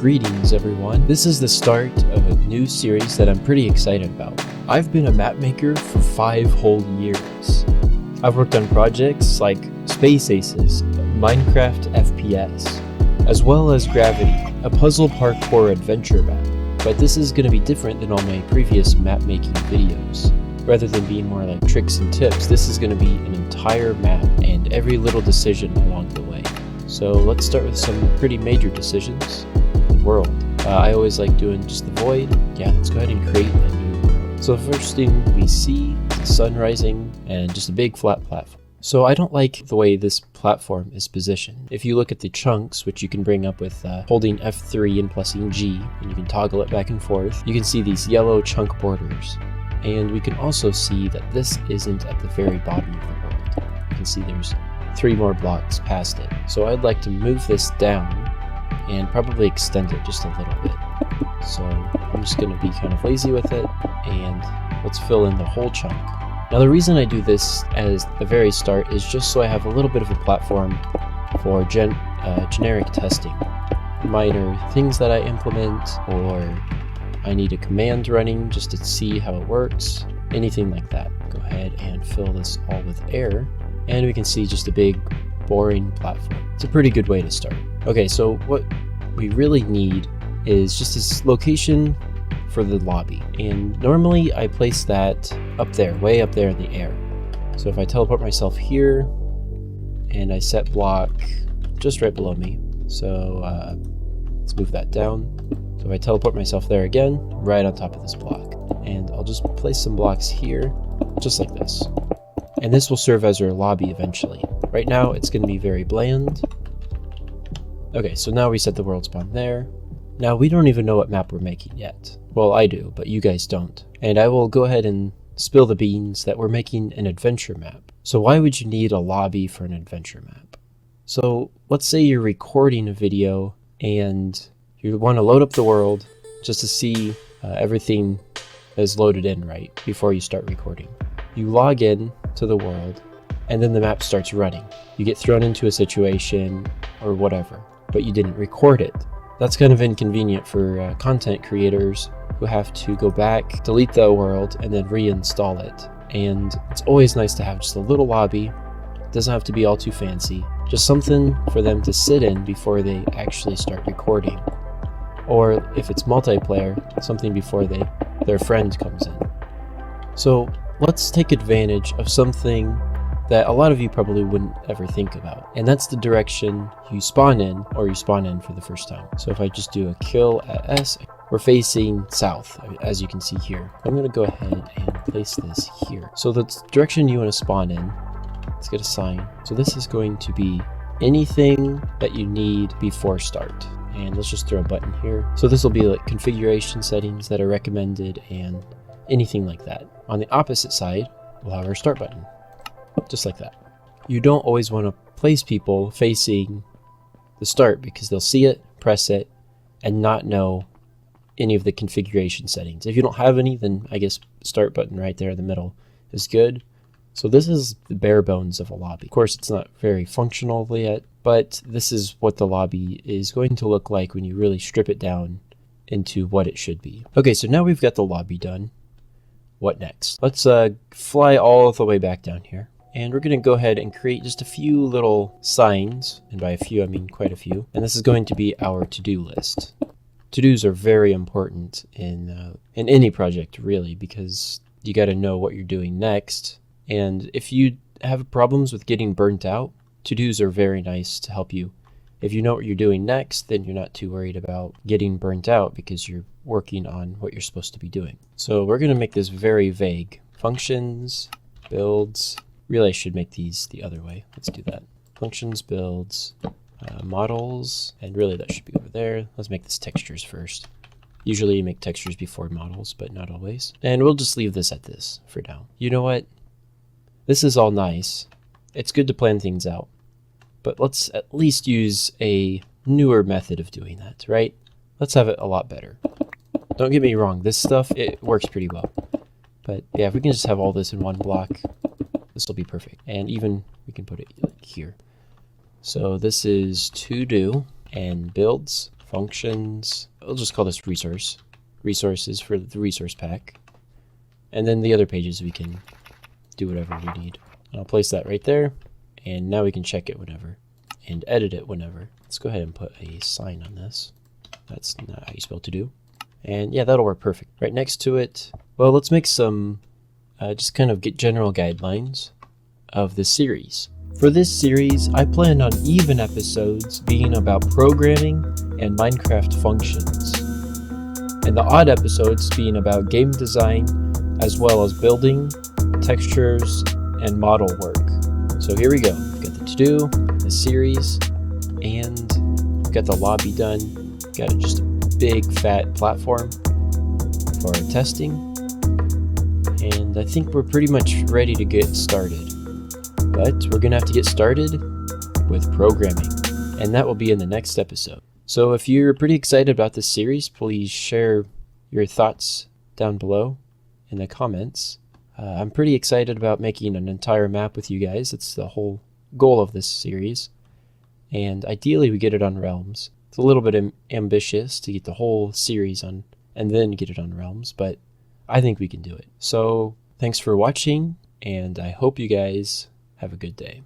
Greetings everyone. This is the start of a new series that I'm pretty excited about. I've been a map maker for 5 whole years. I've worked on projects like Space Aces, Minecraft FPS, as well as Gravity, a puzzle parkour adventure map. But this is going to be different than all my previous map making videos. Rather than being more like tricks and tips, this is going to be an entire map and every little decision along the way. So let's start with some pretty major decisions. The world. I always like doing just the void. Yeah, let's go ahead and create a new world. So the first thing we see is the sun rising and just a big flat platform. So I don't like the way this platform is positioned. If you look at the chunks, which you can bring up with holding F3 and pressing G, and you can toggle it back and forth, you can see these yellow chunk borders. And we can also see that this isn't at the very bottom of the world. You can see there's 3 more blocks past it. So I'd like to move this down and probably extend it just a little bit. So I'm just going to be kind of lazy with it, and let's fill in the whole chunk. Now the reason I do this as the very start is just so I have a little bit of a platform for generic testing. Minor things that I implement, or I need a command running just to see how it works, anything like that. Go ahead and fill this all with air, and we can see just a big boring platform. It's a pretty good way to start. Okay, so what we really need is just this location for the lobby, and normally I place that up there, way up there in the air. So if I teleport myself here and I set block just right below me, so let's move that down. So if I teleport myself there again, right on top of this block, and I'll just place some blocks here just like this, and this will serve as our lobby eventually. Right now it's going to be very bland. Okay, so now we set the world spawn there. Now we don't even know what map we're making yet. Well, I do, but you guys don't. And I will go ahead and spill the beans that we're making an adventure map. So why would you need a lobby for an adventure map? So let's say you're recording a video and you want to load up the world just to see everything is loaded in right before you start recording. You log in to the world, and then the map starts running. You get thrown into a situation or whatever, but you didn't record it. That's kind of inconvenient for content creators who have to go back, delete the world, and then reinstall it. And it's always nice to have just a little lobby. It doesn't have to be all too fancy. Just something for them to sit in before they actually start recording. Or if it's multiplayer, something before their friend comes in. So let's take advantage of something that a lot of you probably wouldn't ever think about, and that's the direction you spawn in, or you spawn in for the first time. So if I just do a kill at S, we're facing south, as you can see here. I'm going to go ahead and place this here. So the direction you want to spawn in, let's get a sign. So this is going to be anything that you need before start. And let's just throw a button here. So this will be like configuration settings that are recommended and anything like that. On the opposite side, we'll have our start button. Just like that. You don't always want to place people facing the start because they'll see it, press it, and not know any of the configuration settings. If you don't have any, then I guess start button right there in the middle is good. So this is the bare bones of a lobby. Of course, it's not very functional yet, but this is what the lobby is going to look like when you really strip it down into what it should be. Okay, so now we've got the lobby done. What next? Let's fly all the way back down here. And we're going to go ahead and create just a few little signs, and by a few I mean quite a few. And this is going to be our to-do list. To-dos are very important in any project really, because you got to know what you're doing next. And if you have problems with getting burnt out, to-dos are very nice to help you. If you know what you're doing next, then you're not too worried about getting burnt out because you're working on what you're supposed to be doing. So we're going to make this very vague. Functions, builds. Really, I should make these the other way. Let's do that. Functions, builds, models, and really that should be over there. Let's make this textures first. Usually you make textures before models, but not always. And we'll just leave this at this for now. You know what? This is all nice. It's good to plan things out, but let's at least use a newer method of doing that, right? Let's have it a lot better. Don't get me wrong, this stuff, it works pretty well. But yeah, if we can just have all this in one block, this will be perfect. And even we can put it like here. So this is to do and builds functions. I'll just call this resources for the resource pack. And then the other pages we can do whatever we need. I'll place that right there, and now we can check it whenever and edit it whenever. Let's go ahead and put a sign on this. That's not how you're supposed to do. And yeah, that'll work perfect. Right next to it, well, let's make some just kind of get general guidelines of the series. For this series, I plan on even episodes being about programming and Minecraft functions, and the odd episodes being about game design as well as building, textures, and model work. So here we go. We've got the to-do, the series, and we've got the lobby done. Got just a big fat platform for our testing. And I think we're pretty much ready to get started. But we're gonna have to get started with programming, and that will be in the next episode. So if you're pretty excited about this series, please share your thoughts down below in the comments. I'm pretty excited about making an entire map with you guys. It's the whole goal of this series. And ideally we get it on Realms. It's a little bit ambitious to get the whole series on and then get it on Realms, but I think we can do it. So thanks for watching, and I hope you guys have a good day.